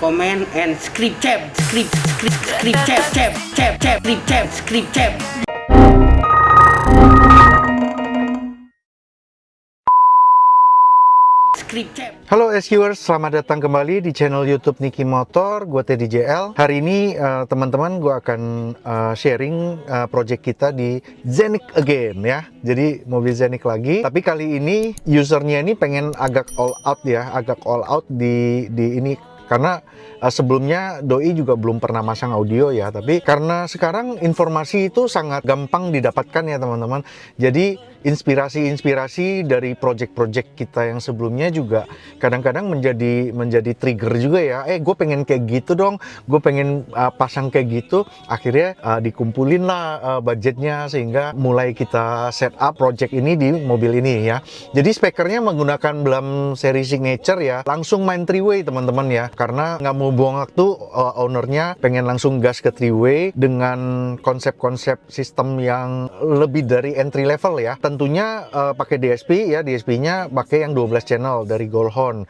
comment, and script chat. Halo SQers, selamat datang kembali di channel YouTube Niki Motor. Gue Teddy JL. Hari ini teman-teman gue akan sharing project kita di Zenik again ya. Jadi mobil Zenik lagi. Tapi kali ini usernya ini pengen agak all out ya, agak all out di ini. Karena sebelumnya Doi juga belum pernah masang audio ya, tapi karena sekarang informasi itu sangat gampang didapatkan ya teman-teman. Jadi inspirasi dari project-project kita yang sebelumnya juga kadang-kadang menjadi trigger juga ya. Gue pengen kayak gitu dong, gue pengen pasang kayak gitu. Akhirnya dikumpulin lah budgetnya sehingga mulai kita set up project ini di mobil ini ya. Jadi spekernya menggunakan Blam seri signature ya, langsung main 3-way teman-teman ya. Karena nggak mau buang waktu, ownernya pengen langsung gas ke 3-way dengan konsep-konsep sistem yang lebih dari entry level ya. Tentunya pakai DSP ya, DSP-nya pakai yang 12 channel dari Goldhorn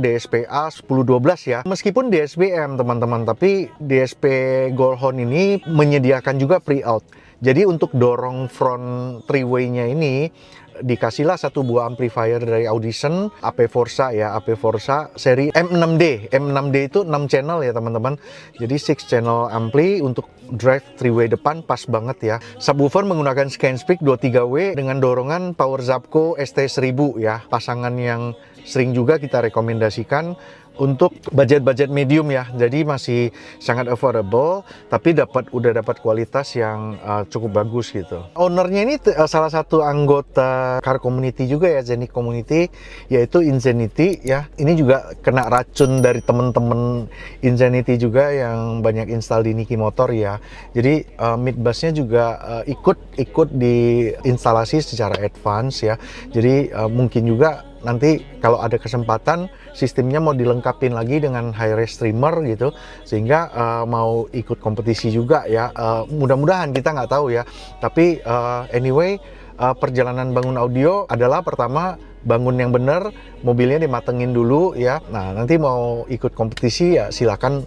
DSP-A 1012 ya. Meskipun DSP-M teman-teman, tapi DSP Goldhorn ini menyediakan juga pre-out. Jadi untuk dorong front 3-way-nya ini dikasihlah satu buah amplifier dari Audition AP Forza ya, AP Forza seri M6D. M6D itu 6 channel ya teman-teman. Jadi 6 channel ampli untuk drive 3-way depan pas banget ya. Subwoofer menggunakan Scanspeak 23W dengan dorongan Power Zapco ST1000 ya. Pasangan yang sering juga kita rekomendasikan untuk budget medium ya, jadi masih sangat affordable, tapi udah dapat kualitas yang cukup bagus gitu. Ownernya ini salah satu anggota car community juga ya, Zenik community, yaitu Inzenity ya. Ini juga kena racun dari temen-temen Inzenity juga yang banyak install di Niki Motor ya. Jadi midbusnya juga ikut di instalasi secara advance ya. Jadi mungkin juga nanti kalau ada kesempatan sistemnya mau dilengkapin lagi dengan high-res streamer gitu, sehingga mau ikut kompetisi juga ya. Mudah-mudahan, kita nggak tahu ya, tapi anyway, perjalanan bangun audio adalah pertama bangun yang benar, mobilnya dimatengin dulu ya. Nah nanti mau ikut kompetisi ya silakan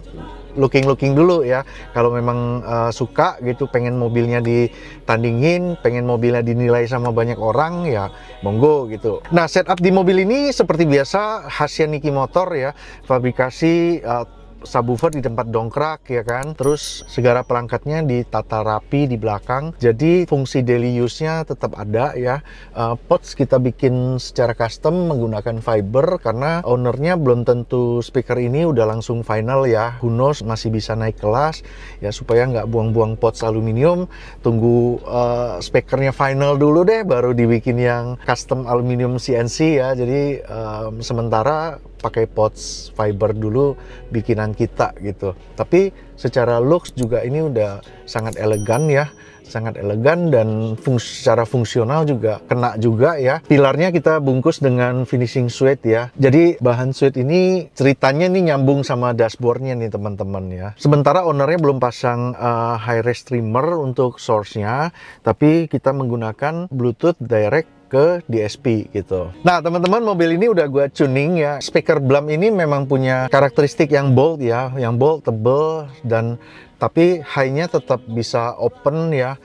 looking dulu ya. Kalau memang suka gitu, pengen mobilnya ditandingin, pengen mobilnya dinilai sama banyak orang ya monggo gitu. Nah setup di mobil ini seperti biasa khasnya Niki Motor ya, fabrikasi subwoofer di tempat dongkrak ya kan, terus segala perangkatnya ditata rapi di belakang, jadi fungsi daily use-nya tetap ada ya. Pods kita bikin secara custom menggunakan fiber karena ownernya belum tentu speaker ini udah langsung final ya, who knows, masih bisa naik kelas ya, supaya nggak buang-buang pods aluminium, tunggu speakernya final dulu deh baru dibikin yang custom aluminium CNC ya. Jadi sementara pakai pods fiber dulu bikinan kita gitu. Tapi secara looks juga ini udah sangat elegan ya, sangat elegan, dan secara fungsional juga kena juga ya. Pilarnya kita bungkus dengan finishing suede ya. Jadi bahan suede ini ceritanya nih nyambung sama dashboardnya nih teman-teman ya. Sementara ownernya belum pasang high-res streamer untuk source-nya, tapi kita menggunakan Bluetooth direct ke DSP gitu. Nah teman-teman, mobil ini udah gue tuning ya. Speaker Blam ini memang punya karakteristik yang bold ya, yang bold, tebel, dan tapi high-nya tetap bisa open ya.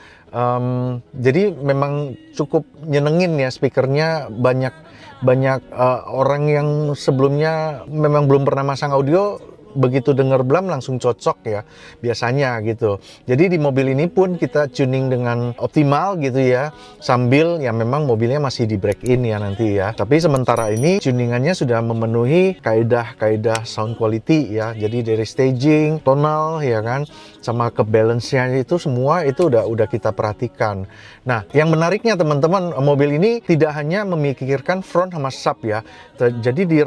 Jadi memang cukup nyenengin ya speakernya. Banyak orang yang sebelumnya memang belum pernah masang audio, begitu denger Blam langsung cocok ya biasanya gitu. Jadi di mobil ini pun kita tuning dengan optimal gitu ya, sambil ya memang mobilnya masih di break in ya nanti ya. Tapi sementara ini tuningannya sudah memenuhi kaidah sound quality ya. Jadi dari staging, tonal ya kan, sama ke balance-nya itu semua itu udah kita perhatikan. Nah yang menariknya teman-teman, mobil ini tidak hanya memikirkan front sama sub ya. Jadi di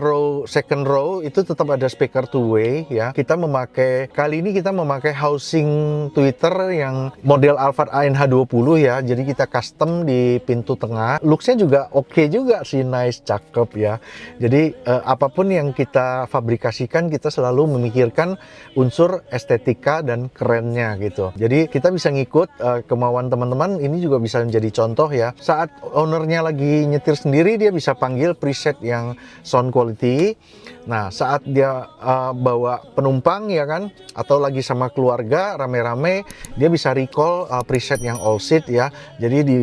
second row itu tetap ada speaker two-way ya. Kali ini kita memakai housing tweeter yang model Alphard ANH20 ya. Jadi kita custom di pintu tengah. Looksnya juga oke juga sih, nice, cakep ya. Jadi apapun yang kita fabrikasikan, kita selalu memikirkan unsur estetika dan kerennya gitu. Jadi kita bisa ngikut kemauan teman-teman. Ini juga bisa menjadi contoh ya. Saat ownernya lagi nyetir sendiri, dia bisa panggil preset yang sound quality. Nah saat dia bawa bawa penumpang ya kan, atau lagi sama keluarga rame-rame, dia bisa recall preset yang all seat ya. Jadi di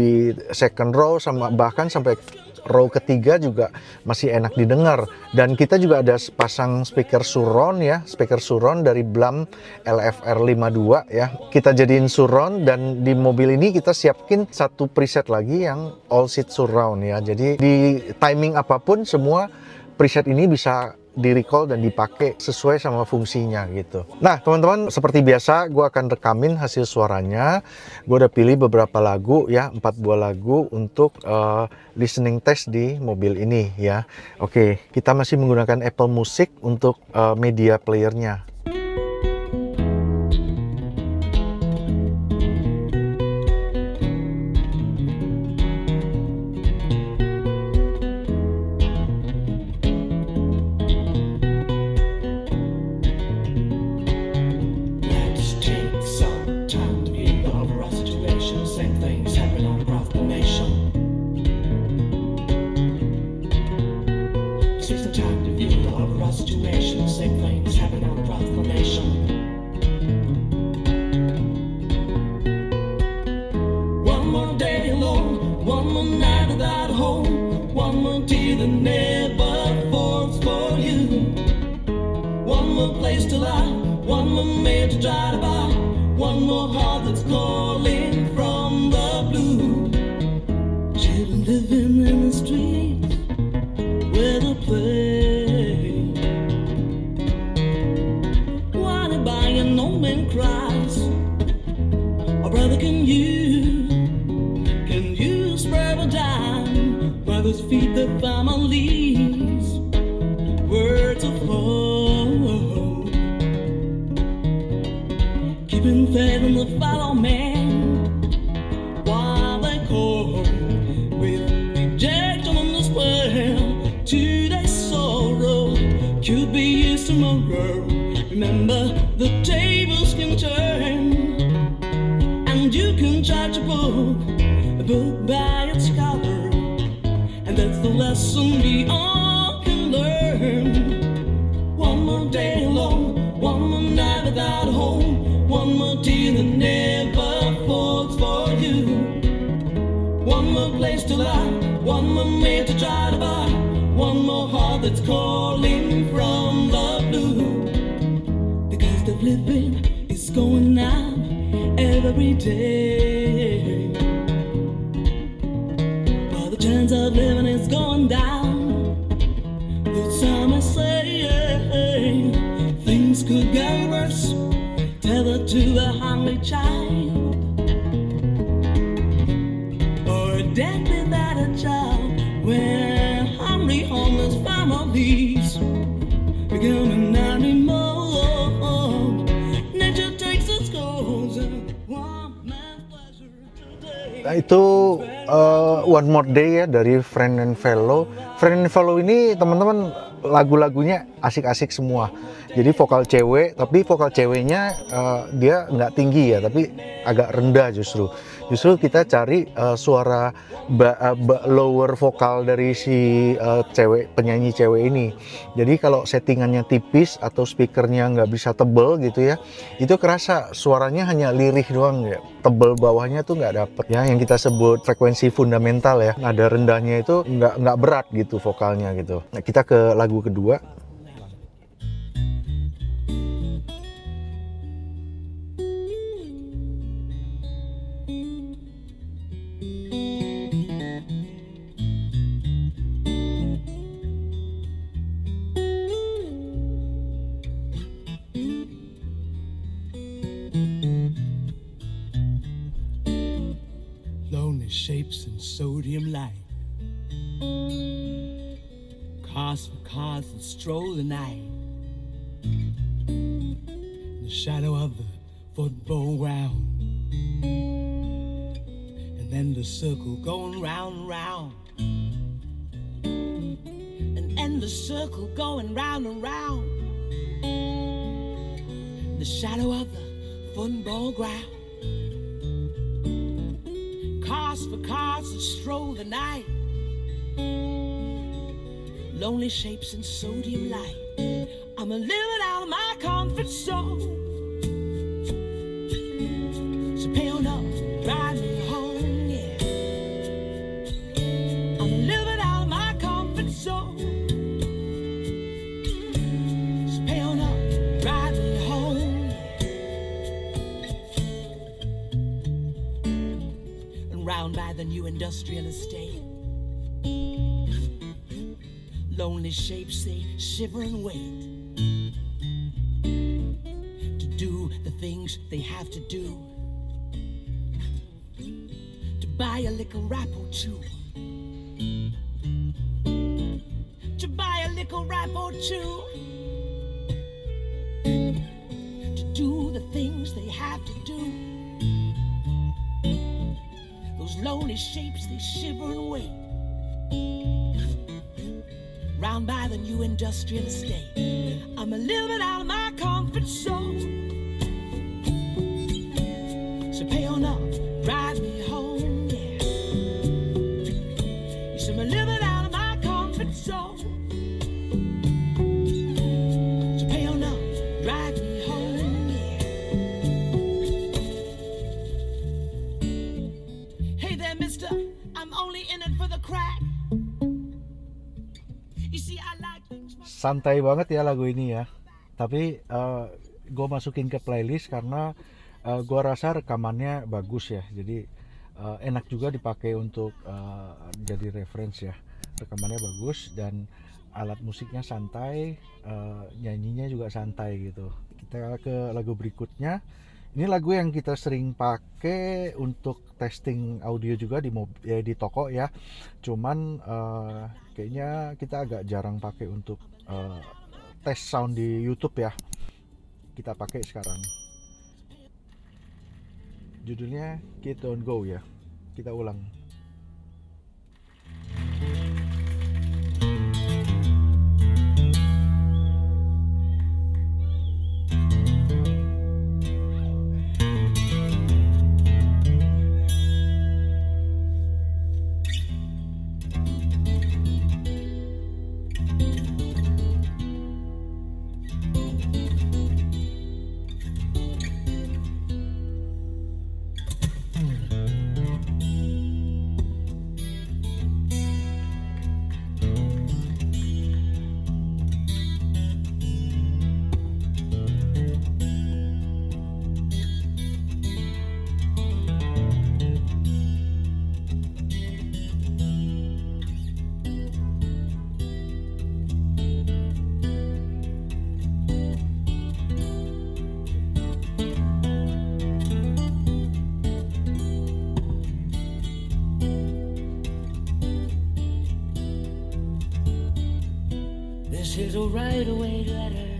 second row sama bahkan sampai row ketiga juga masih enak didengar. Dan kita juga ada pasang speaker surround ya, speaker surround dari Blam LFR 52 ya. Kita jadiin surround, dan di mobil ini kita siapin satu preset lagi yang all seat surround ya. Jadi di timing apapun semua preset ini bisa di-recall dan dipakai sesuai sama fungsinya gitu. Nah teman-teman, seperti biasa gue akan rekamin hasil suaranya. Gue udah pilih beberapa lagu ya, 4 buah lagu untuk listening test di mobil ini ya. Oke, kita masih menggunakan Apple Music untuk media playernya. Place to lie, one more man to try to buy, one more heart that's calling from the blue. Children living in the streets where they play, while they buy and no man cries. Oh brother, can you spare a dime? Mothers feed their families words of hope, keeping faith in the fellow man while they cope with rejection and despair. Today's sorrow could be used tomorrow. Remember, the tables can turn, and you can judge a book by its cover, and that's the lesson we all can learn. One more day alone, one more night without a home, one more tear that never falls for you. One more place to lie, one more man to try to buy, one more heart that's calling from the blue. The cost of living is going up every day, while the chance of living is going down. Some may say things could get worse, tethered to a hungry child, or a death without a child, when hungry homeless families become an animal. Nature takes its course, one man's pleasure today. Nah, itu One More Day ya dari Friend and Fellow. Friend and Fellow ini teman-teman lagu-lagunya asik-asik semua. Jadi vokal cewek, tapi vokal ceweknya dia nggak tinggi ya, tapi agak rendah justru. Justru kita cari suara lower vokal dari si penyanyi cewek ini. Jadi kalau settingannya tipis atau speakernya nggak bisa tebel gitu ya, itu kerasa suaranya hanya lirih doang ya. Tebel bawahnya tuh nggak dapet ya, yang kita sebut frekuensi fundamental ya. Nada rendahnya itu nggak berat gitu vokalnya gitu. Nah, kita ke lagu kedua. Lonely shapes in sodium light, cars for cars that stroll the night, in the shadow of the football ground, and then the circle going round and round, and then the circle going round and round, in the shadow of the football ground. Cars for cars that stroll the night, lonely shapes in sodium light. I'm a living out of my round by the new industrial estate. Lonely shapes, they shiver and wait to do the things they have to do, to buy a little rap or two, to buy a little rap or two, to do the things they have to do. Those lonely shapes, they shiver and wait round by the new industrial estate. I'm a little bit out of my comfort zone, so pay on up, drive me home, yeah. Yes, I'm a little bit out of my comfort zone, so pay on up, drive me home, yeah. Hey there, mister, I'm only in it for the crack. You see, I like things. Santai banget ya lagu ini ya. Tapi gue masukin ke playlist karena gue rasa rekamannya bagus ya. Jadi enak juga dipakai untuk jadi reference ya. Rekamannya bagus dan alat musiknya santai, nyanyinya juga santai gitu. Kita ke lagu berikutnya. Ini lagu yang kita sering pakai untuk testing audio juga di toko ya. Cuman kayaknya kita agak jarang pakai untuk tes sound di YouTube ya. Kita pakai sekarang. Judulnya Kid Don't Go ya. Kita ulang. This is a right-away letter.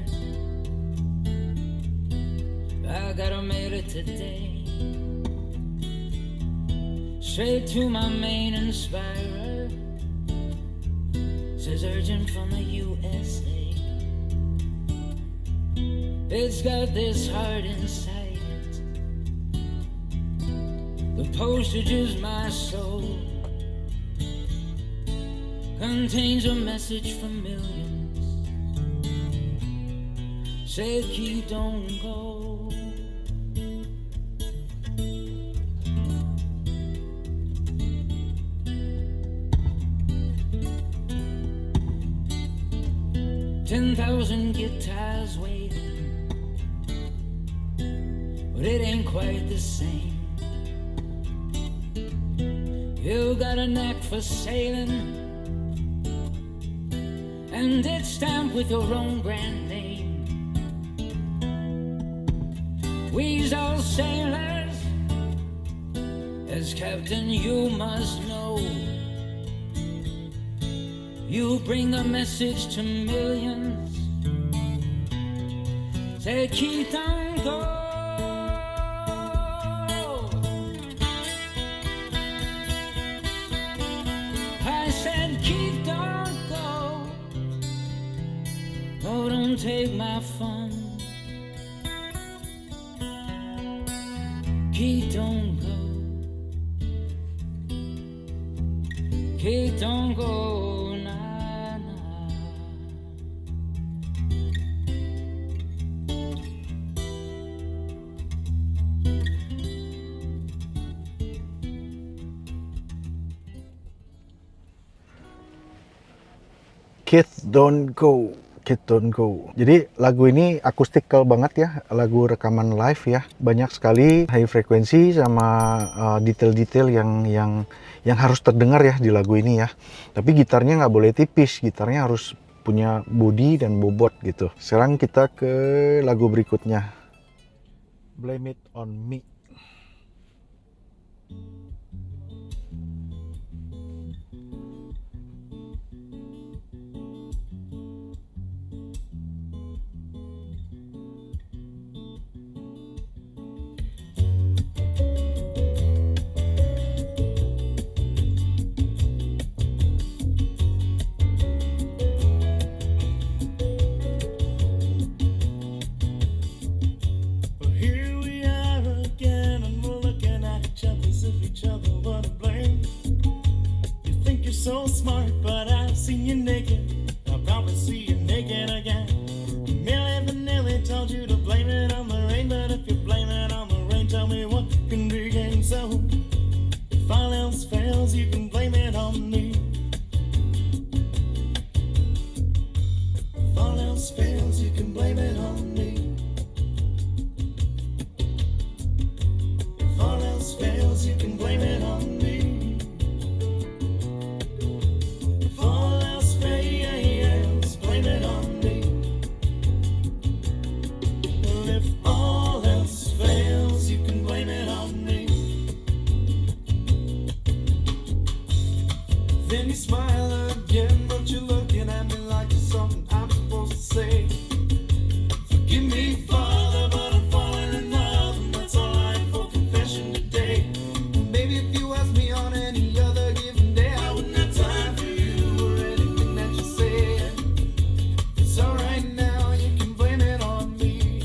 I gotta mail it today, straight to my main inspirer. Says urgent from the USA. It's got this heart inside it. The postage is my soul. Contains a message for millions. Say, kid, don't go. $10,000 guitars waiting, but it ain't quite the same. You got a knack for sailing, and it's stamped with your own brand name. We's all sailors, as captain you must know. You bring a message to millions. Say, keep on go. I said, keep on go. Oh, don't take my fun. Keep don't go. Keep don't go. Nah, nah. Kids Don't Go, Kid Don't Go. Jadi lagu ini akustikal banget ya, lagu rekaman live ya. Banyak sekali high frekuensi sama detail-detail yang harus terdengar ya di lagu ini ya. Tapi gitarnya nggak boleh tipis, gitarnya harus punya body dan bobot gitu. Sekarang kita ke lagu berikutnya. Blame It On Me. Here we are again, and we're looking at each other as if each other were to blame. You think you're so smart, but I've seen you naked. I'll probably see you naked again. Milli Vanilli told you to blame it on the rain, but if you blame it on the rain, tell me what can be gained. So, if all else fails, you can blame it on me. If all else fails, you can blame it on me. If all else fails, you can blame it on me. If all else fails, blame it on me. And if all else fails, you can blame it on me. Then you smile again, but you're looking at me like it's something I'm supposed to say. Forgive me, Father, but I'm falling in love, and that's all I have for confession today. Maybe if you asked me on any other given day, I wouldn't have time for you or anything that you said. It's alright now, you can blame it on me.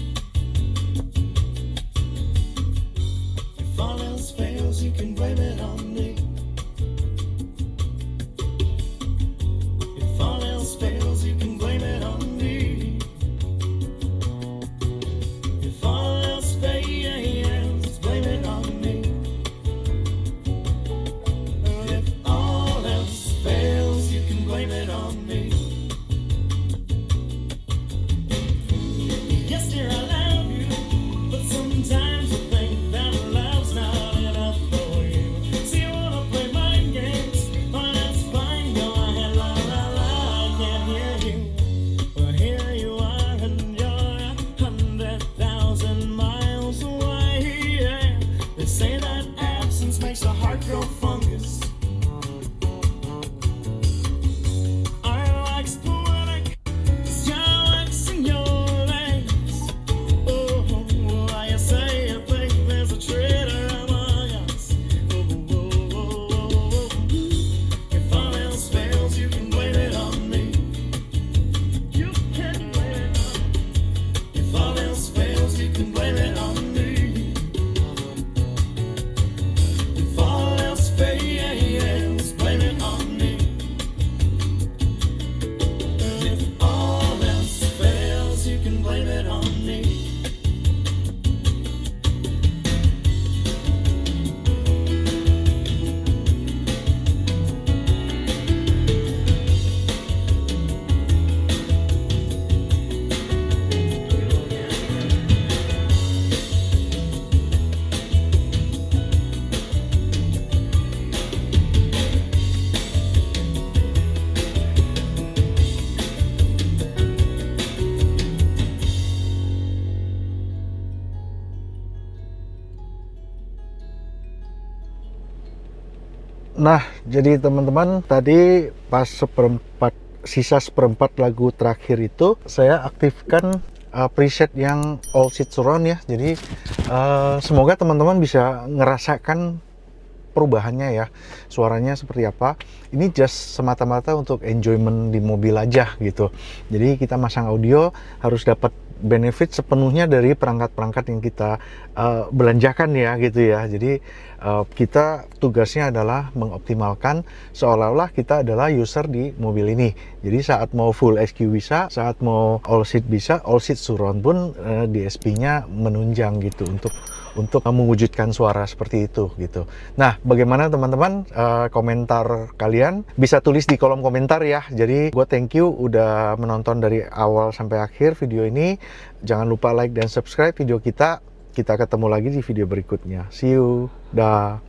If all else fails, you can blame it on me. If all else fails, you can blame it on me. If all else fails, blame it on me. If all else fails, you can blame it on me. Yes, dear, I love you, but sometimes I think that love's not enough for you. See, you wanna play mind games, but that's fine, go ahead, la la la, I can't hear you. But here you are, and you're 100,000 miles away. Yeah. They say that absence makes the heart grow fungus. I like sporting, 'cause you're waxing your legs. Oh, I say you think there's a traitor among us. Oh. If all else fails, you can blame it on me. You can blame it on me. If all else fails, you can blame it on me. If all else fails, blame it on me. If all else fails, you can blame it on me. Nah, jadi teman-teman tadi pas sisa seperempat lagu terakhir itu saya aktifkan preset yang All Seat Surround ya. Jadi semoga teman-teman bisa ngerasakan perubahannya ya, suaranya seperti apa. Ini just semata-mata untuk enjoyment di mobil aja gitu. Jadi kita masang audio harus dapat benefit sepenuhnya dari perangkat-perangkat yang kita belanjakan ya gitu ya. Jadi kita tugasnya adalah mengoptimalkan seolah-olah kita adalah user di mobil ini. Jadi saat mau full SQ bisa, saat mau all seat bisa, all seat surround pun DSP-nya menunjang gitu untuk mewujudkan suara seperti itu gitu. Nah, bagaimana teman-teman, komentar kalian bisa tulis di kolom komentar ya. Jadi gue thank you udah menonton dari awal sampai akhir video ini. Jangan lupa like dan subscribe video kita. Kita ketemu lagi di video berikutnya. See you. Dah.